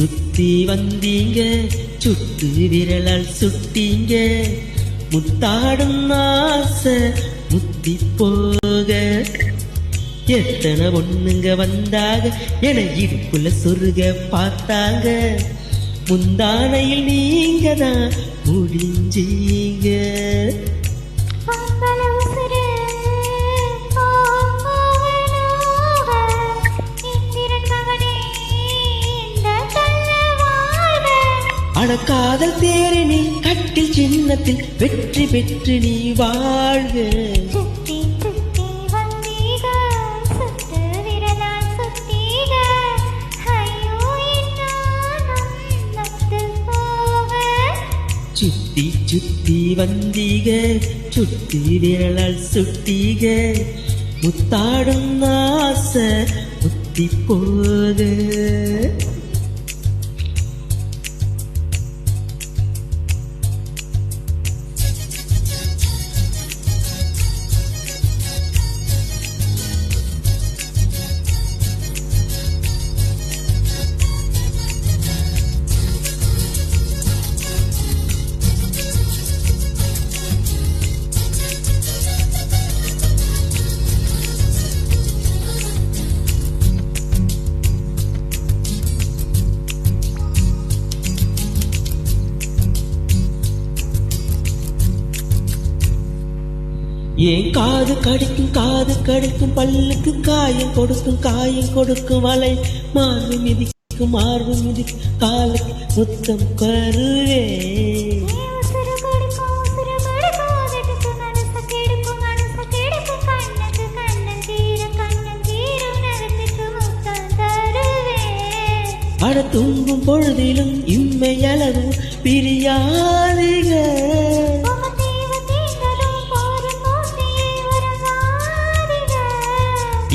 சுத்தி வந்தீங்க சுட்டு விரலால் சுட்டீங்க முத்தாடும் ஆசை முத்தி போக எத்தனை பொண்ணுங்க வந்தாக என இடுப்புல சொருக பார்த்தாங்க முந்தானையில் நீங்க தான் முடிஞ்சீங்க. அட காதல் தேரை நீ கட்டில் சின்னத்தில் வெற்றி பெற்று நீ வாழ்க. சுத்தி சுத்தி வந்தீக சுத்தி விரலால் சுட்டீக முத்தாடும் ஆசை முத்தி போக. ஏன் காது கடிக்கும் பல்லுக்கு காயம் கொடுக்கும் வலை மார்பு மிதிக்கும் காலுக்கு முத்தம் கருவே. அட தூங்கும் பொழுதிலும் இம்மையளவும் பிரியாதீங்க.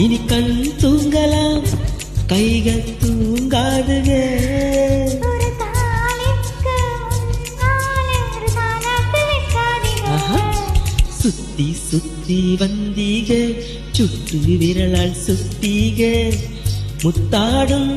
இனி கண் தூங்கலாம் கைகள் தூங்காதுக. சுத்தி சுத்தி வந்தீக சுட்டு விரலால் சுட்டீக முத்தாடும்